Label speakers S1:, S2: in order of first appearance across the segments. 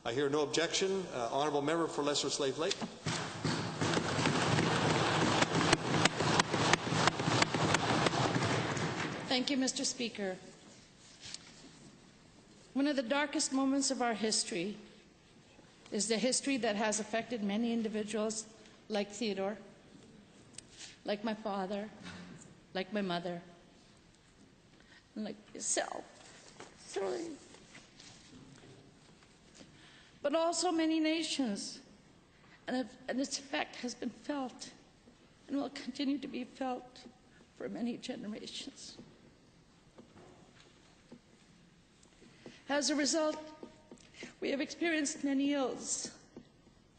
S1: I hear no objection. Honourable Member for Lesser Slave Lake.
S2: Thank you, Mr. Speaker. One of the darkest moments of our history is the history that has affected many individuals like Theodore, like my father, like my mother, and like yourself. Sorry. But also many nations, and its effect has been felt and will continue to be felt for many generations. As a result, we have experienced many ills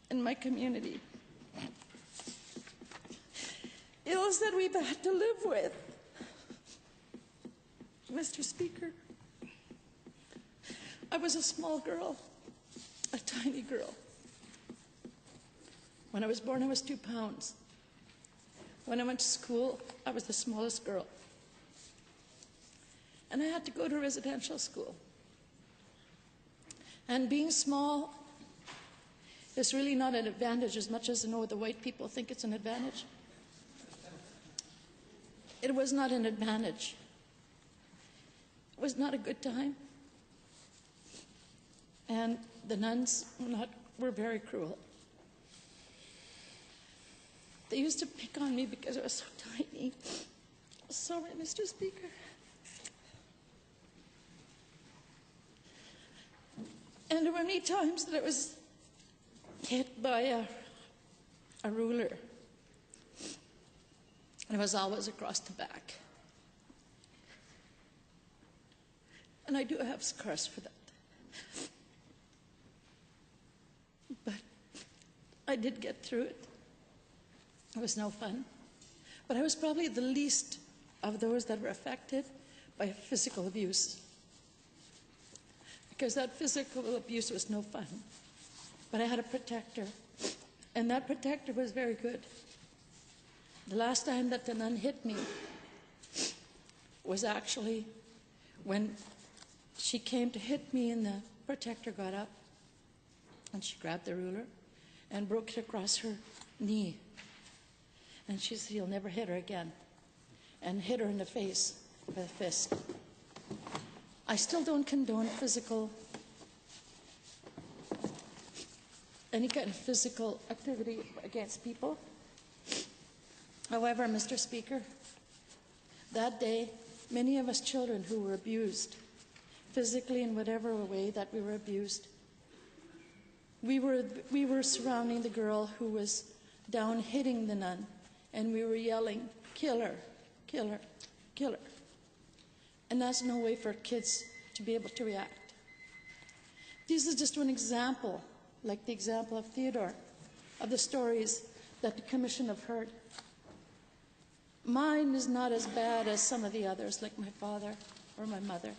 S2: in my community. Ills that we've had to live with. Mr. Speaker, I was a small girl, a tiny girl. When I was born, I was 2 pounds. When I went to school, I was the smallest girl. And I had to go to residential school. And being small is really not an advantage as much as the white people think it's an advantage. It was not an advantage. It was not a good time. And the nuns were very cruel. They used to pick on me because I was so tiny. Sorry, Mr. Speaker. And there were many times that I was hit by a ruler. And it was always across the back. And I do have scars for that. But I did get through it. It was no fun. But I was probably the least of those that were affected by physical abuse. Because that physical abuse was no fun. But I had a protector, and that protector was very good. The last time that the nun hit me was actually when she came to hit me, and the protector got up, and she grabbed the ruler and broke it across her knee. And she said, "You'll never hit her again," and hit her in the face with a fist. I still don't condone any kind of physical activity against people. However, Mr. Speaker, that day, many of us children who were abused, physically in whatever way that we were abused, we were surrounding the girl who was down hitting the nun, and we were yelling, "Kill her, kill her, kill her." And that's no way for kids to be able to react. This is just one example, like the example of Theodore, of the stories that the Commission have heard. Mine is not as bad as some of the others, like my father or my mother.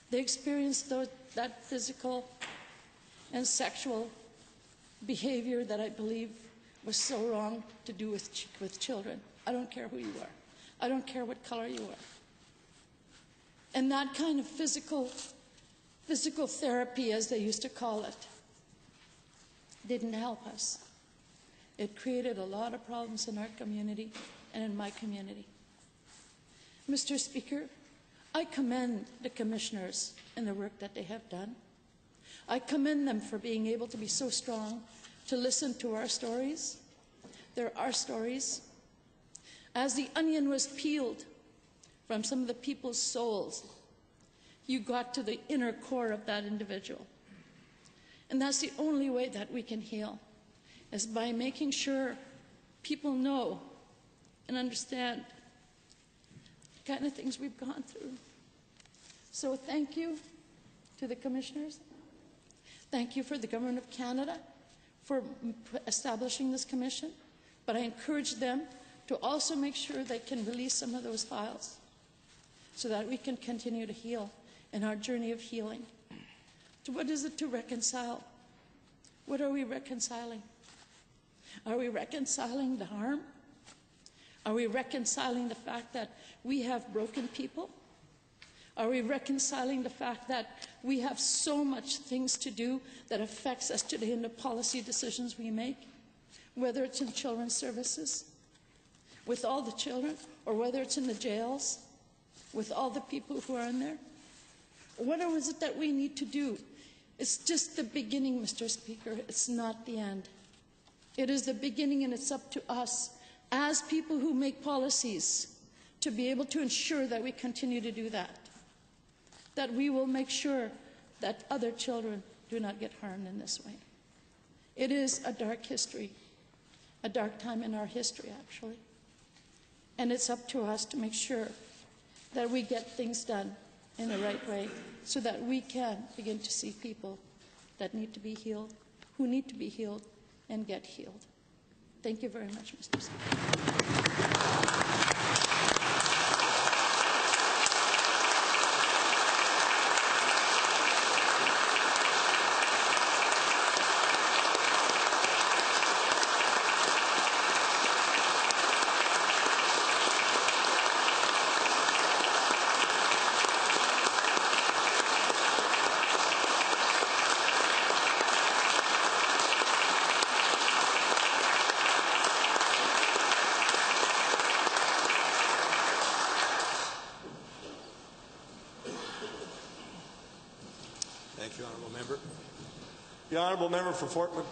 S2: They experienced that physical and sexual behavior that I believe was so wrong to do with children. I don't care who you are. I don't care what color you are. And that kind of physical therapy, as they used to call it, didn't help us. It created a lot of problems in our community and in my community. Mr. Speaker, I commend the commissioners and the work that they have done. I commend them for being able to be so strong to listen to our stories. They're our stories. As the onion was peeled from some of the people's souls, you got to the inner core of that individual. And that's the only way that we can heal, is by making sure people know and understand the kind of things we've gone through. So thank you to the commissioners. Thank you for the Government of Canada for establishing this commission. But I encourage them to also make sure they can release some of those files so that we can continue to heal in our journey of healing. So what is it to reconcile? What are we reconciling? Are we reconciling the harm? Are we reconciling the fact that we have broken people? Are we reconciling the fact that we have so much things to do that affects us today in the policy decisions we make, whether it's in children's services, with all the children, or whether it's in the jails, with all the people who are in there? What is it that we need to do? It's just the beginning, Mr. Speaker. It's not the end. It is the beginning, and it's up to us as people who make policies to be able to ensure that we continue to do that, that we will make sure that other children do not get harmed in this way. It is a dark history, a dark time in our history, actually. And it's up to us to make sure that we get things done in the right way so that we can begin to see people that need to be healed, who need to be healed, and get healed. Thank you very much, Mr. Speaker.
S1: Thank you, Honourable Member. The Honourable Member for Fort McMurray.